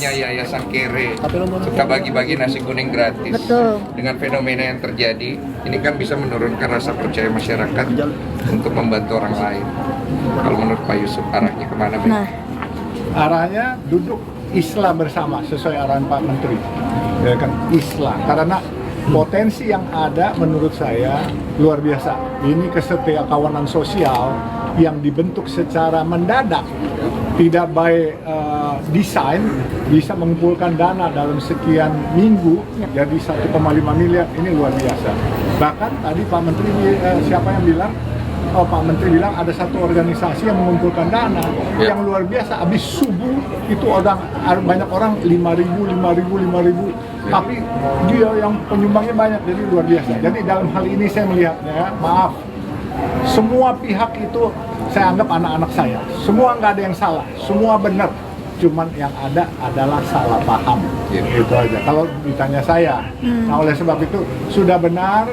Yayasan Kere suka bagi-bagi nasi kuning gratis. Betul. Dengan fenomena yang terjadi, ini kan bisa menurunkan rasa percaya masyarakat untuk membantu orang lain. Kalau menurut Pak Yusuf arahnya kemana? Nah, arahnya duduk Islam bersama sesuai arahan Pak Menteri, ya kan, Islam. Karena potensi yang ada menurut saya luar biasa. Ini kesetiakawanan sosial yang dibentuk secara mendadak, tidak by desain, bisa mengumpulkan dana dalam sekian minggu jadi 1,5 miliar, ini luar biasa. Bahkan tadi Pak Menteri, siapa yang bilang? Oh, Pak Menteri bilang ada satu organisasi yang mengumpulkan dana yang luar biasa. Habis subuh itu banyak orang 5.000, tapi dia yang penyumbangnya banyak, jadi luar biasa. Jadi dalam hal ini saya melihatnya, maaf, semua pihak itu saya anggap anak-anak saya. Semua nggak ada yang salah, semua benar. Cuman yang ada adalah salah paham. Itu aja. Kalau ditanya saya, nah oleh sebab itu sudah benar.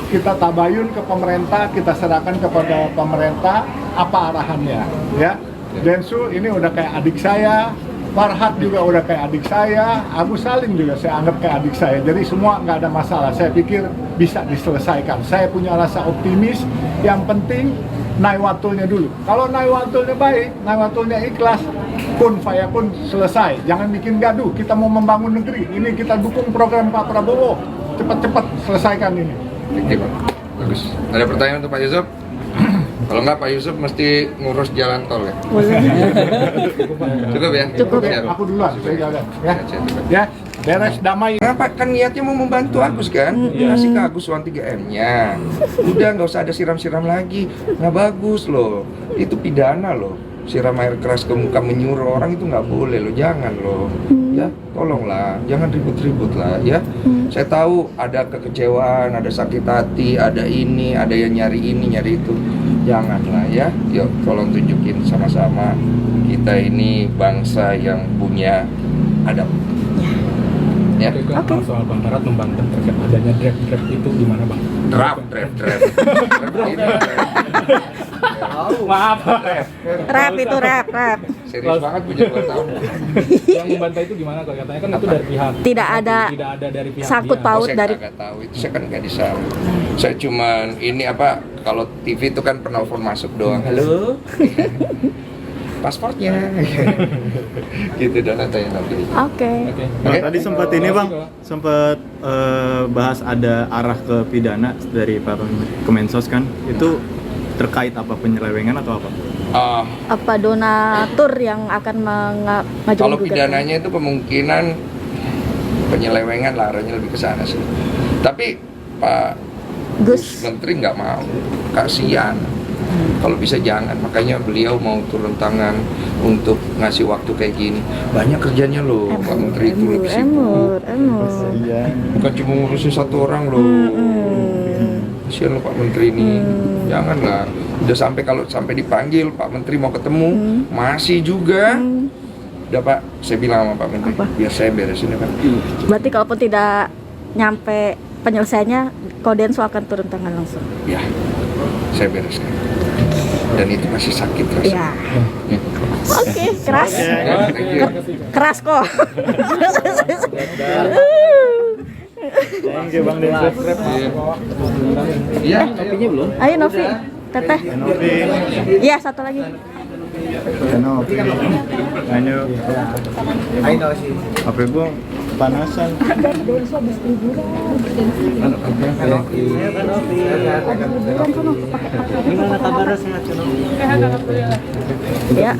Kita tabayun ke pemerintah, kita serahkan kepada pemerintah apa arahannya, ya. Densu ini udah kayak adik saya, Farhad juga udah kayak adik saya, Agus Salim juga saya anggap kayak adik saya. Jadi semua nggak ada masalah. Saya pikir bisa diselesaikan. Saya punya rasa optimis. Yang penting naywatulnya dulu. Kalau naywatulnya baik, naywatulnya ikhlas, kun fayakun selesai. Jangan bikin gaduh. Kita mau membangun negeri. Ini kita dukung program Pak Prabowo. Cepat-cepat selesaikan ini. Oke, Pak. Bagus. Ada pertanyaan untuk Pak Yusuf? Kalau nggak, Pak Yusuf mesti ngurus jalan tol ya? boleh. Cukup ya? Cukup. Ya. Aku duluan, saya jalan. Ya, beres damai. Kenapa? Kan niatnya mau membantu Agus kan? Kasih ke Agus uang 3M-nya. Udah, nggak usah ada siram-siram lagi. Nggak bagus loh. Itu pidana loh. Siram air keras ke muka menyuruh orang itu nggak boleh loh. Jangan loh. Ya, tolonglah. Jangan ribut-ribut lah ya. Saya tahu ada kekecewaan, ada sakit hati, ada ini, ada yang nyari ini, nyari itu. Janganlah ya. Yuk, tolong tunjukin sama-sama. Kita ini bangsa yang punya adab. Ya. Oke. Soal Bang Farhad membantah terkait adanya draft itu gimana Bang? Draft. Maaf. Rap itu rap. Serius banget punya 2 tahun. Yang membantah itu gimana? Kalau katanya kan itu dari pihak. Tidak ada dari pihak sangkut dia. paut Saya dari. nggak tahu itu, saya kan nggak di sana. Saya cuman ini apa? Kalau TV itu kan penelpon masuk doang. Halo. Pasportnya. Gitu dan katanya nanti. Oke. Nah, tadi sempat ini Bang, sempat bahas ada arah ke pidana dari Pak Kemensos kan, itu terkait apa, penyelewengan atau apa? Apa donatur yang akan mengajukan Kalau gugatan? pidananya itu kemungkinan penyelewengan lah, arahnya lebih ke sana sih. Tapi Pak Gus. Menteri nggak mau, kasihan. Kalau bisa jangan, makanya beliau mau turun tangan untuk ngasih waktu kayak gini. Banyak kerjanya loh, Pak Menteri itu lebih sibuk. Emur. Bukan cuma ngurusin satu orang loh. Kasihan loh Pak Menteri ini. Janganlah. Udah sampai, kalau sampai dipanggil Pak Menteri mau ketemu, masih juga. Udah Pak, saya bilang sama Pak Menteri, biar saya beresin ya Pak. Berarti kalaupun tidak nyampe penyelesaiannya, Kodensu akan turun tangan langsung. Ya, saya bereskan. Dan itu masih sakit rasanya. Ya. Oke, keras. Keras kok. Thank you Bang Densus. Iya, kopinya belum? Ayo Novi, Teteh. Iya, satu lagi. Novi. Ayo. Apa gua panasan? Gimana kabarnya, sehat? Ya.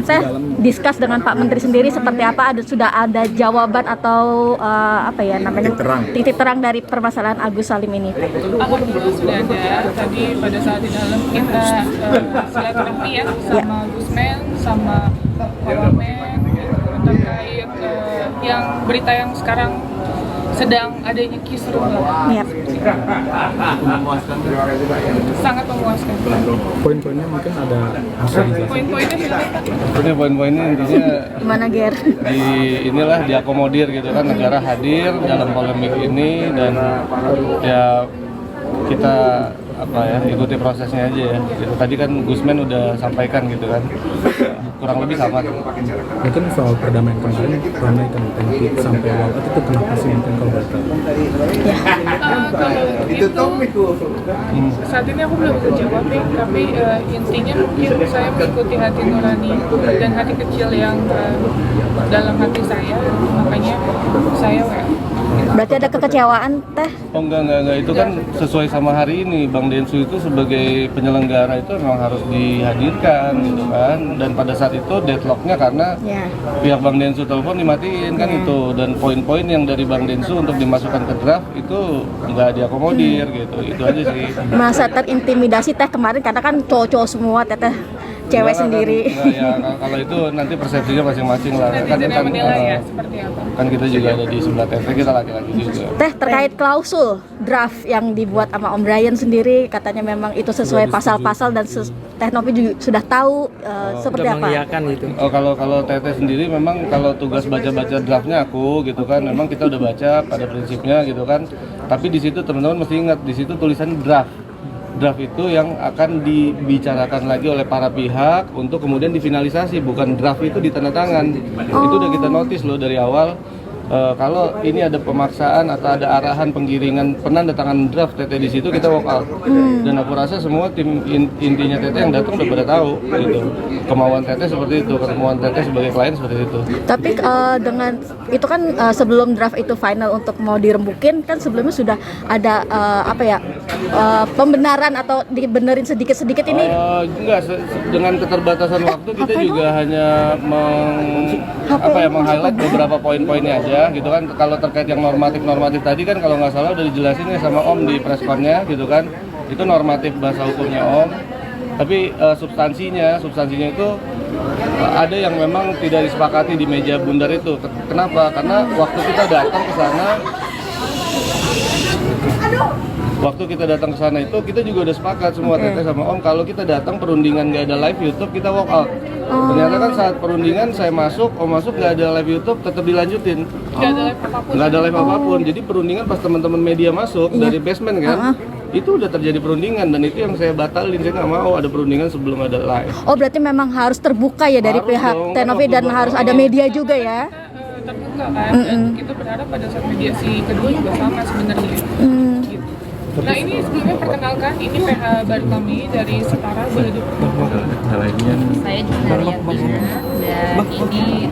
Saya discuss dengan Pak Menteri sendiri seperti apa, sudah ada jawaban atau apa ya namanya, titik terang dari permasalahan Agus Salim ini. Alhamdulillah sudah ada. Tadi pada saat di dalam kita silaturahmi ya sama Gusmen, sama Wamen terkait yang berita yang sekarang sedang adanya kisruh. Yep. Sangat memuaskan. Poin-poinnya mungkin ada Poin-poinnya silakan. Poin-poinnya intinya Gimana Ger? inilah diakomodir gitu kan, negara hadir dalam polemik ini dan ya kita ikuti prosesnya aja ya. Gitu. Tadi kan Gusmen udah sampaikan gitu kan, kurang lebih sama. Mungkin soal perdamaian kemarin ramai kan tangkit sampai walkout itu kenapa sih mungkin kalau boleh tahu? Kalau itu saat ini aku belum bisa jawab nih, tapi intinya mungkin saya mengikuti hati nurani dan hati kecil yang dalam hati saya, makanya saya Berarti ada kekecewaan teh? Oh enggak, itu kan sesuai sama hari ini. Bang Densu itu sebagai penyelenggara itu memang harus dihadirkan gitu kan. Dan pada saat itu deadlocknya karena pihak Bang Densu telepon dimatiin kan itu. Dan poin-poin yang dari Bang Densu untuk dimasukkan ke draft itu nggak diakomodir gitu. Itu aja sih. Masa terintimidasi teh kemarin karena kan cowok-cowok semua teh cewek sendiri. Ya, kalau itu nanti persepsinya masing-masing lah. Kan menilai ya seperti apa. Kan kita juga ada di sebelah TT, kita laki-laki juga. Teh terkait klausul draft yang dibuat sama Om Brian sendiri, katanya memang itu sesuai pasal-pasal dan Teh Novi juga sudah tahu seperti apa. Gitu. Oh kalau TT sendiri memang kalau tugas baca-baca draftnya aku gitu kan, memang kita udah baca pada prinsipnya gitu kan. Tapi di situ teman-teman mesti ingat di situ tulisan draft. Draft itu yang akan dibicarakan lagi oleh para pihak untuk kemudian difinalisasi, bukan draft itu ditandatangan. Itu udah kita notice loh dari awal. Kalau ini ada pemaksaan atau ada arahan penggiringan penandatangan draft TT di situ, kita walk out. Dan aku rasa semua tim intinya TT yang datang udah pada tahu gitu. Kemauan TT seperti itu, kemauan TT sebagai klien seperti itu. Tapi dengan itu kan sebelum draft itu final untuk mau dirembukin kan sebelumnya sudah ada pembenaran atau dibenerin sedikit-sedikit ini. Enggak, dengan keterbatasan waktu kita juga hanya meng-highlight beberapa poin-poinnya aja gitu kan. Kalau terkait yang normatif tadi kan kalau nggak salah udah dijelasin ya sama Om di pressconnya gitu kan, itu normatif bahasa hukumnya Om. Tapi substansinya itu ada yang memang tidak disepakati di meja bundar itu. Kenapa? Karena waktu kita datang ke sana itu kita juga udah sepakat semua TT sama Om kalau kita datang perundingan nggak ada live YouTube kita walk out. Ternyata kan saat perundingan saya masuk, Om masuk nggak ada live YouTube tetap dilanjutin. Nggak ada live apapun. Jadi perundingan pas teman-teman media masuk dari basement kan, itu udah terjadi perundingan dan itu yang saya batalin. Saya nggak mau ada perundingan sebelum ada live. Oh berarti memang harus terbuka ya dari pihak Teh Novi dan harus ada media juga ya? Terbuka kan, dan kita berharap pada saat mediasi kedua juga sama sebenarnya. Gitu. Nah ini sebelumnya perkenalkan, ini PH baru kami dari Setara, boleh diperkenalkan. Saya Junaria Tina dan ini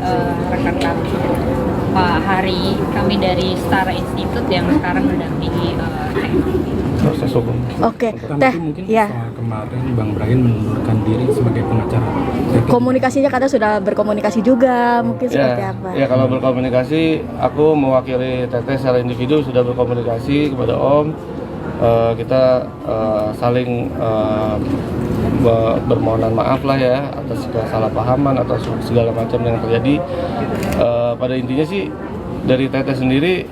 rekan kami Pak Hari, kami dari Setara Institute yang sekarang mendampingi Proses hukum. Oke, Teh, mungkin soal kemarin Bang Brian mengundurkan diri sebagai pengacara. Komunikasinya kadang sudah berkomunikasi juga, mungkin seperti apa? Ya kalau berkomunikasi, aku mewakili Teteh secara individu sudah berkomunikasi kepada Om. Kita saling bermohonan maaf lah ya atas kesalahpahaman atau segala macam yang terjadi. Pada intinya sih dari Teteh sendiri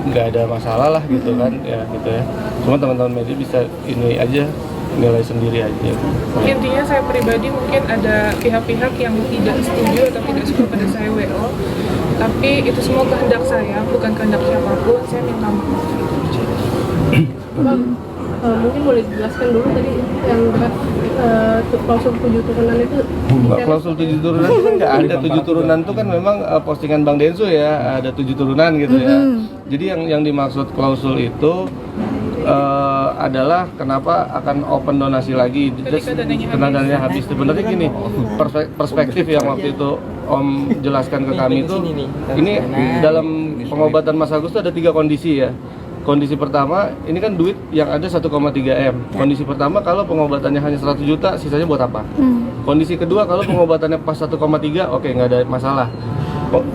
nggak ada masalah lah gitu kan ya gitu ya. Cuma teman-teman media bisa ini aja nilai sendiri aja. Intinya saya pribadi mungkin ada pihak-pihak yang tidak setuju atau tidak suka pada saya WO, tapi itu semua kehendak saya, bukan kehendak siapapun. Saya minta maaf. Bang, mungkin boleh dijelaskan dulu tadi yang klausul 7 turunan itu. Klausul 7 turunan itu kan nggak ada. 7 turunan itu kan memang postingan Bang Densu ya, ada 7 turunan gitu ya. Jadi yang dimaksud klausul itu adalah kenapa akan open donasi lagi karena dananya habis. Sebenarnya gini, perspektif yang waktu itu Om jelaskan ke kami itu ini dalam pengobatan Mas Agus itu ada 3 kondisi ya. Kondisi pertama, ini kan duit yang ada 1,3 M. Kondisi pertama, kalau pengobatannya hanya 100 juta, sisanya buat apa? Kondisi kedua, kalau pengobatannya pas 1,3, oke, nggak ada masalah.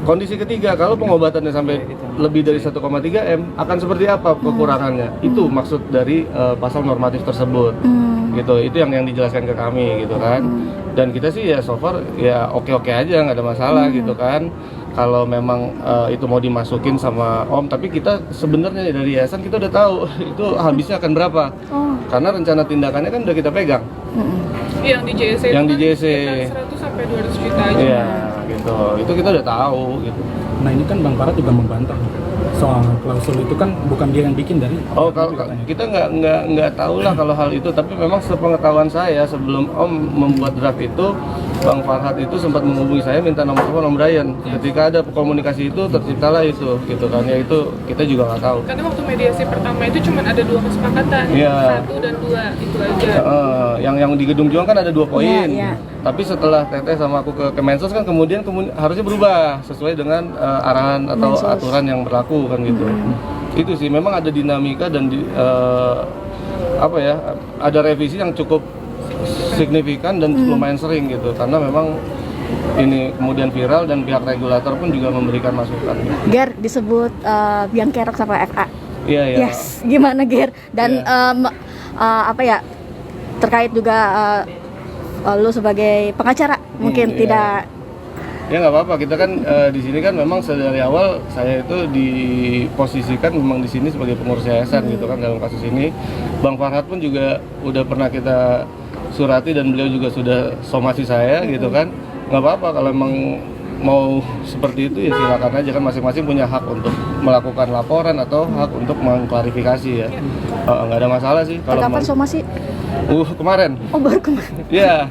Kondisi ketiga, kalau pengobatannya sampai lebih dari 1,3 M, akan seperti apa kekurangannya? Itu maksud dari pasal normatif tersebut. Gitu, itu yang dijelaskan ke kami gitu kan. Dan kita sih ya so far ya oke-oke aja, nggak ada masalah gitu kan. Kalau memang itu mau dimasukin sama Om, tapi kita sebenarnya dari yayasan kita udah tahu itu habisnya akan berapa. Karena rencana tindakannya kan udah kita pegang. Yang di JSC yang di JSC 100 sampai 200 juta aja. Iya, gitu. Itu kita udah tahu gitu. Nah, ini kan Bang Parat juga membantah soal klausul itu kan bukan dia yang bikin dari Oh, kalau kita nggak tahu lah kalau hal itu, tapi memang sepengetahuan saya sebelum Om membuat draft itu, Bang Farhad itu sempat menghubungi saya minta nomor telepon Om Brian. Ketika ada komunikasi itu terciptalah itu, gitu kan ya, itu kita juga nggak tahu. Karena waktu mediasi pertama itu cuma ada 2 kesepakatan, Iya. 1 dan 2 itu aja. Yang di Gedung Juang kan ada 2 poin. Iya. Tapi setelah Teteh sama aku ke Kemensos kan kemudian harusnya berubah sesuai dengan arahan atau Kemensos. aturan yang berlaku kan gitu. Itu sih memang ada dinamika dan apa ya, ada revisi yang cukup signifikan dan lumayan sering gitu, karena memang ini kemudian viral dan pihak regulator pun juga memberikan masukan. Ger disebut biang kerok sama FA. Iya, iya. Yes, gimana Ger? Dan apa ya, terkait juga lu sebagai pengacara mungkin Iya. tidak. Ya nggak apa-apa, kita kan di sini kan memang dari awal saya itu diposisikan memang di sini sebagai pengurus yayasan gitu kan dalam kasus ini. Bang Farhad pun juga udah pernah kita surati dan beliau juga sudah somasi saya gitu kan. Nggak apa-apa kalau memang mau seperti itu ya silakan aja, kan masing-masing punya hak untuk melakukan laporan atau hak untuk mengklarifikasi ya. Nggak ada masalah sih kalau Kapan somasi? kemarin. Oh, baru kemarin. Iya.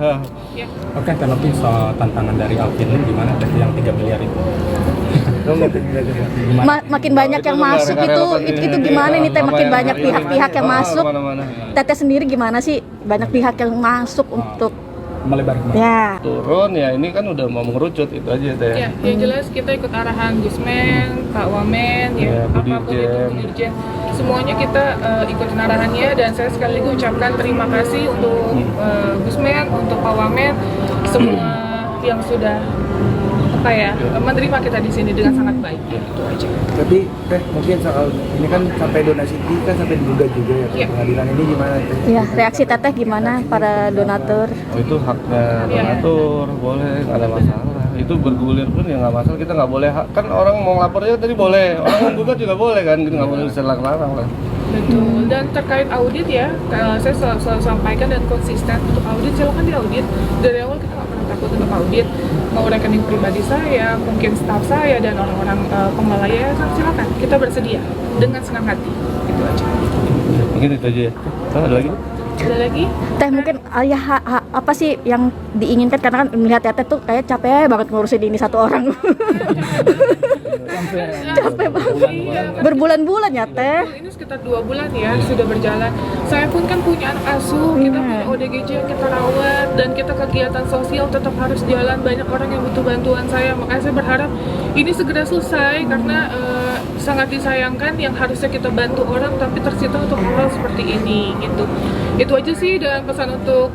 Oke, Tenopi, soal tantangan dari Alvin gimana teh yang 3 miliar itu? Makin banyak yang masuk itu gimana nih Teh, makin banyak pihak-pihak yang masuk. Teteh sendiri gimana sih, banyak pihak yang masuk untuk Melebar kemana? ya. Turun ya, ini kan udah mau mengerucut itu aja Teh. Ya, yang jelas kita ikut arahan Gusmen, Pak Wamen, ya, Bu apapun itu, Dirjen. Bu Dirjen. Semuanya kita ikutin arahannya, dan saya sekali lagi ucapkan terima kasih untuk Gusmen, untuk Pak Wamen, semua yang sudah menerima kita di sini dengan sangat baik. Itu aja. Tapi Teh, mungkin soal ini kan sampai donasi ini kan sampai digugat juga ya ke Iya. pengadilan, ini gimana Teh? Ya, reaksi Teteh gimana para donatur? Oh, itu haknya donatur, boleh, nggak ada masalah. Itu bergulir pun ya nggak masalah, kita nggak boleh kan orang mau ngelapornya tadi boleh, orang mau gugat juga boleh kan, kita nggak boleh larang lah. Betul. Dan terkait audit ya, saya selalu sampaikan dan konsisten untuk audit, silakan diaudit. Dari awal kita nggak pernah takut untuk audit. Mau rekening pribadi saya, mungkin staf saya dan orang-orang pengelola yayasan, silakan. Kita bersedia dengan senang hati. Itu aja. Mungkin itu aja ya. Ada lagi? Ada lagi? Teh mungkin apa sih yang diinginkan, karena kan melihat Teteh tuh kayak capek banget ngurusin ini satu orang. Capek banget. Berbulan-bulan ya Teh. Ini sekitar 2 bulan ya sudah berjalan. Saya pun kan punya anak asuh, kita punya ODGJ yang kita rawat, dan kita kegiatan sosial tetap harus jalan. Banyak orang yang butuh bantuan saya, makanya saya berharap ini segera selesai, karena sangat disayangkan yang harusnya kita bantu orang tapi tersita untuk hal seperti ini gitu. Itu aja sih, dan pesan untuk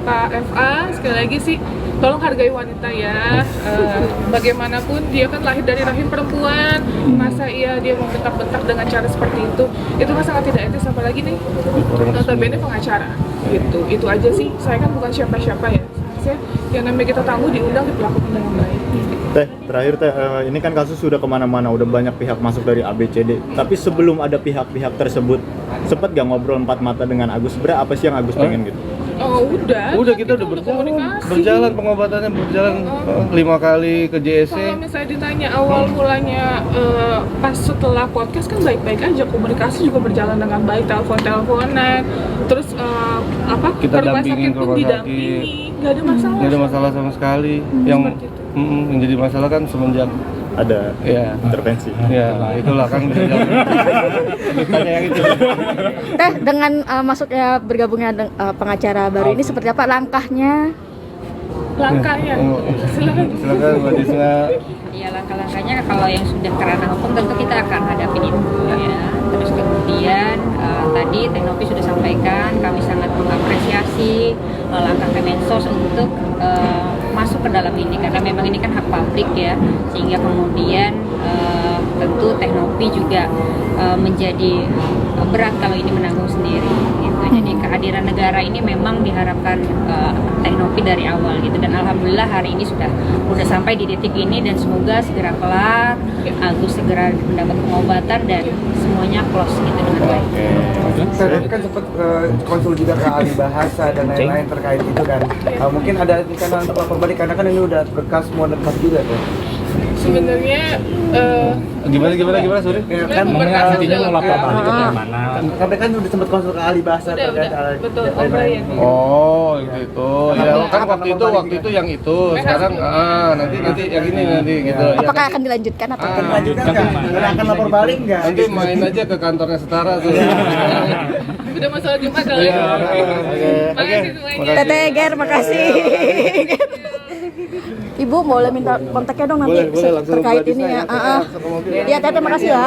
Pak FA sekali lagi sih, tolong hargai wanita ya. Bagaimanapun dia kan lahir dari rahim perempuan, masa iya dia mau bentak-bentak dengan cara seperti itu kan sangat tidak etis, apalagi nih notabene pengacara gitu. Itu aja sih, saya kan bukan siapa-siapa ya, saya yang namanya kita tamu diundang diperlakukan dengan baik. Teh, terakhir Teh, ini kan kasus sudah kemana-mana, udah banyak pihak masuk dari ABCD. Tapi sebelum ada pihak-pihak tersebut, sempat gak ngobrol 4 mata dengan Agus? Sebenarnya apa sih yang Agus pengen gitu? Oh udah Kita udah komunikasi. berjalan pengobatannya berjalan 5 kali ke JSC. Kalau misalnya ditanya awal mulanya pas setelah podcast kan baik-baik aja, komunikasi juga berjalan dengan baik, telepon-teleponan, terus Kita ke rumah dampingin sakit ke pun rumah didampingi, nggak ada masalah. Nggak ada masalah sama sekali. Yang jadi masalah kan semenjak Ada intervensi. Ya, itulah kan bisa jadi. Tanya yang itu. Teh, dengan masuknya bergabungnya pengacara baru ini seperti apa langkahnya? Langkahnya, Silakan Mbak Disna. Ya, langkah-langkahnya kalau yang sudah kerana hukum tentu kita akan hadapin itu ya. Terus kemudian tadi Tenopi sudah sampaikan, kami sangat mengapresiasi langkah Kemensos untuk masuk ke dalam ini, karena memang ini kan hak publik ya, sehingga kemudian tentu Tenopi juga menjadi berat kalau ini menanggung sendiri gitu. Jadi kehadiran negara ini memang diharapkan Tenopi dari awal gitu, dan alhamdulillah hari ini sudah sampai di titik ini, dan semoga segera kelar, Agus segera mendapat pengobatan dan semuanya close gitu dengan baik. Saya kan sempat konsul juga ke ahli bahasa dan lain-lain terkait itu kan. Mungkin ada rencana untuk lapor balik, karena kan ini udah berkas semua berkas juga tuh. Sebenarnya gimana sorry? Ya, kan berkasa Intinya sudah mau lapor lengkap. balik ke mana? sampai kan udah sempat konsul ke ahli bahasa Udah, betul. Obrolin. Oh gitu. Ya kan waktu itu yang itu. Sekarang nanti yang ini nanti gitu. Ya, Apakah akan dilanjutkan atau lanjutkan nggak? Akan lapor balik nggak? nanti main aja ke kantornya Setara tuh. Udah masalah Jumat kali. Iya, Makasih semuanya. Teteh Ger, makasih. Ibu boleh minta kontaknya dong nanti Boleh, langsung terkait ke ini ya. desain, langsung ke mobil. Iya, Teteh makasih ya.